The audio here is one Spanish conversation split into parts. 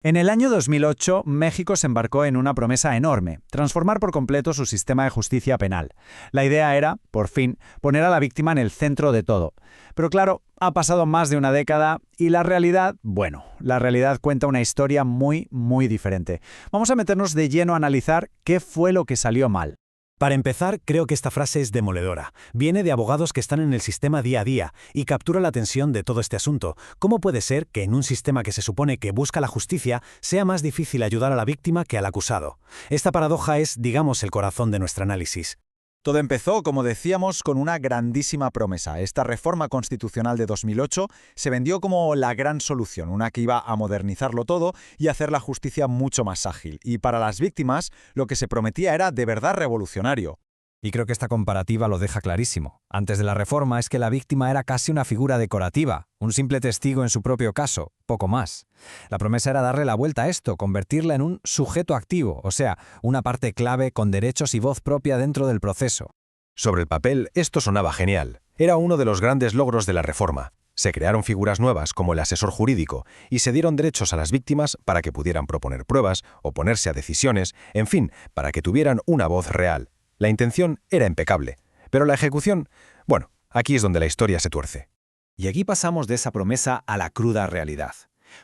En el año 2008, México se embarcó en una promesa enorme: transformar por completo su sistema de justicia penal. La idea era, por fin, poner a la víctima en el centro de todo. Pero claro, ha pasado más de una década y la realidad, bueno, la realidad cuenta una historia muy diferente. Vamos a meternos de lleno a analizar qué fue lo que salió mal. Para empezar, creo que esta frase es demoledora. Viene de abogados que están en el sistema día a día y captura la tensión de todo este asunto. ¿Cómo puede ser que en un sistema que se supone que busca la justicia sea más difícil ayudar a la víctima que al acusado? Esta paradoja es, digamos, el corazón de nuestro análisis. Todo empezó, como decíamos, con una grandísima promesa. Esta reforma constitucional de 2008 se vendió como la gran solución, una que iba a modernizarlo todo y hacer la justicia mucho más ágil. Y para las víctimas, lo que se prometía era de verdad revolucionario. Y creo que esta comparativa lo deja clarísimo. Antes de la reforma es que la víctima era casi una figura decorativa, un simple testigo en su propio caso, poco más. La promesa era darle la vuelta a esto, convertirla en un sujeto activo, o sea, una parte clave con derechos y voz propia dentro del proceso. Sobre el papel, esto sonaba genial. Era uno de los grandes logros de la reforma. Se crearon figuras nuevas como el asesor jurídico y se dieron derechos a las víctimas para que pudieran proponer pruebas, oponerse a decisiones, en fin, para que tuvieran una voz real. La intención era impecable, pero la ejecución, bueno, aquí es donde la historia se tuerce. Y aquí pasamos de esa promesa a la cruda realidad.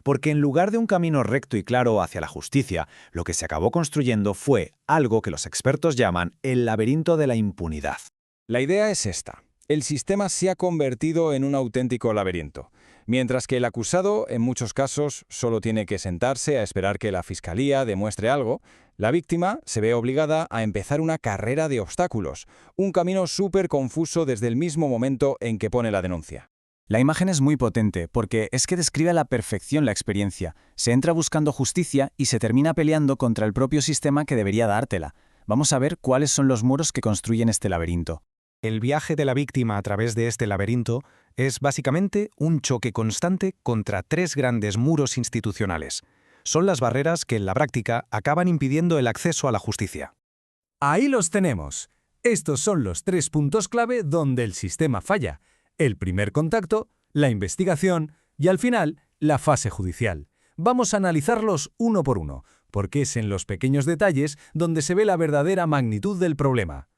Porque en lugar de un camino recto y claro hacia la justicia, lo que se acabó construyendo fue algo que los expertos llaman el laberinto de la impunidad. La idea es esta. El sistema se ha convertido en un auténtico laberinto. Mientras que el acusado, en muchos casos, solo tiene que sentarse a esperar que la fiscalía demuestre algo, la víctima se ve obligada a empezar una carrera de obstáculos, un camino súper confuso desde el mismo momento en que pone la denuncia. La imagen es muy potente porque es que describe a la perfección la experiencia. Se entra buscando justicia y se termina peleando contra el propio sistema que debería dártela. Vamos a ver cuáles son los muros que construyen este laberinto. El viaje de la víctima a través de este laberinto es básicamente un choque constante contra tres grandes muros institucionales. Son las barreras que en la práctica acaban impidiendo el acceso a la justicia. Ahí los tenemos. Estos son los 3 puntos clave donde el sistema falla: el primer contacto, la investigación y, al final, la fase judicial. Vamos a analizarlos uno por uno, porque es en los pequeños detalles donde se ve la verdadera magnitud del problema.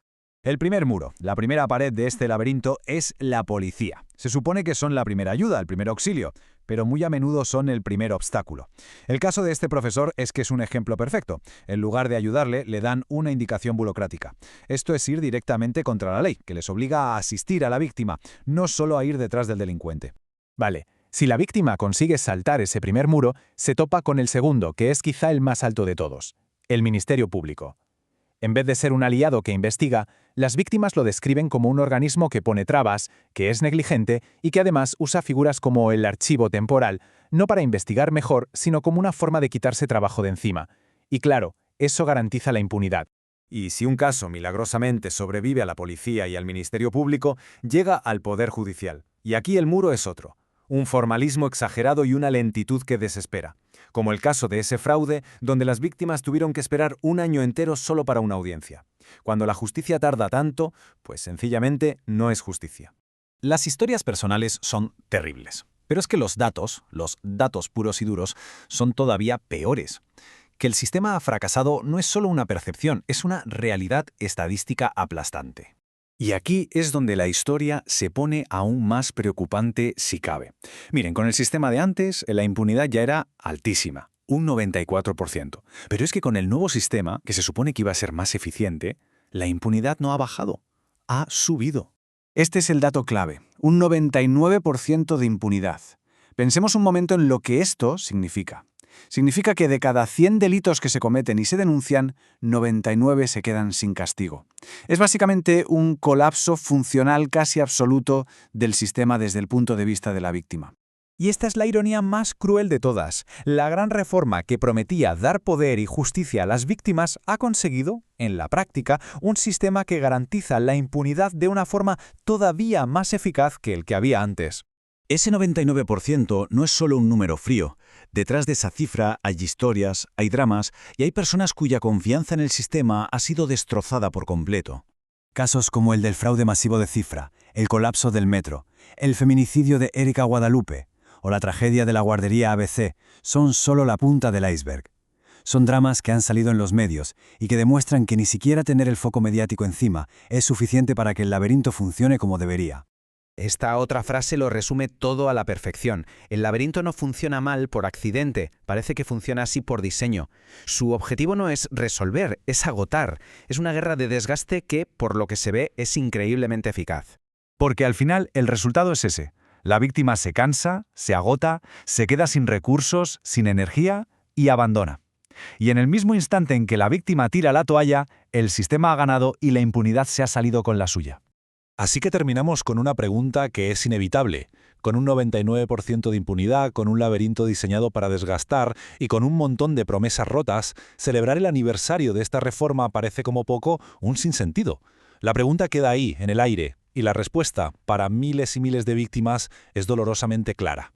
El primer muro, la primera pared de este laberinto, es la policía. Se supone que son la primera ayuda, el primer auxilio, pero muy a menudo son el primer obstáculo. El caso de este profesor es que es un ejemplo perfecto. En lugar de ayudarle, le dan una indicación burocrática. Esto es ir directamente contra la ley, que les obliga a asistir a la víctima, no solo a ir detrás del delincuente. Vale, si la víctima consigue saltar ese primer muro, se topa con el segundo, que es quizá el más alto de todos: el Ministerio Público. En vez de ser un aliado que investiga, las víctimas lo describen como un organismo que pone trabas, que es negligente y que además usa figuras como el archivo temporal, no para investigar mejor, sino como una forma de quitarse trabajo de encima. Y claro, eso garantiza la impunidad. Y si un caso milagrosamente sobrevive a la policía y al Ministerio Público, llega al Poder Judicial. Y aquí el muro es otro: un formalismo exagerado y una lentitud que desespera. Como el caso de ese fraude, donde las víctimas tuvieron que esperar un año entero solo para una audiencia. Cuando la justicia tarda tanto, pues sencillamente no es justicia. Las historias personales son terribles. Pero es que los datos puros y duros, son todavía peores. Que el sistema ha fracasado no es solo una percepción, es una realidad estadística aplastante. Y aquí es donde la historia se pone aún más preocupante si cabe. Miren, con el sistema de antes, la impunidad ya era altísima, un 94%. Pero es que con el nuevo sistema, que se supone que iba a ser más eficiente, la impunidad no ha bajado, ha subido. Este es el dato clave, un 99% de impunidad. Pensemos un momento en lo que esto significa. Significa que de cada 100 delitos que se cometen y se denuncian, 99 se quedan sin castigo. Es básicamente un colapso funcional casi absoluto del sistema desde el punto de vista de la víctima. Y esta es la ironía más cruel de todas. La gran reforma que prometía dar poder y justicia a las víctimas ha conseguido, en la práctica, un sistema que garantiza la impunidad de una forma todavía más eficaz que el que había antes. Ese 99% no es solo un número frío. Detrás de esa cifra hay historias, hay dramas y hay personas cuya confianza en el sistema ha sido destrozada por completo. Casos como el del fraude masivo de Cifra, el colapso del metro, el feminicidio de Erika Guadalupe o la tragedia de la guardería ABC son solo la punta del iceberg. Son dramas que han salido en los medios y que demuestran que ni siquiera tener el foco mediático encima es suficiente para que el laberinto funcione como debería. Esta otra frase lo resume todo a la perfección. El laberinto no funciona mal por accidente, parece que funciona así por diseño. Su objetivo no es resolver, es agotar. Es una guerra de desgaste que, por lo que se ve, es increíblemente eficaz. Porque al final el resultado es ese. La víctima se cansa, se agota, se queda sin recursos, sin energía y abandona. Y en el mismo instante en que la víctima tira la toalla, el sistema ha ganado y la impunidad se ha salido con la suya. Así que terminamos con una pregunta que es inevitable. Con un 99% de impunidad, con un laberinto diseñado para desgastar y con un montón de promesas rotas, celebrar el aniversario de esta reforma parece como poco un sinsentido. La pregunta queda ahí, en el aire, y la respuesta, para miles y miles de víctimas, es dolorosamente clara.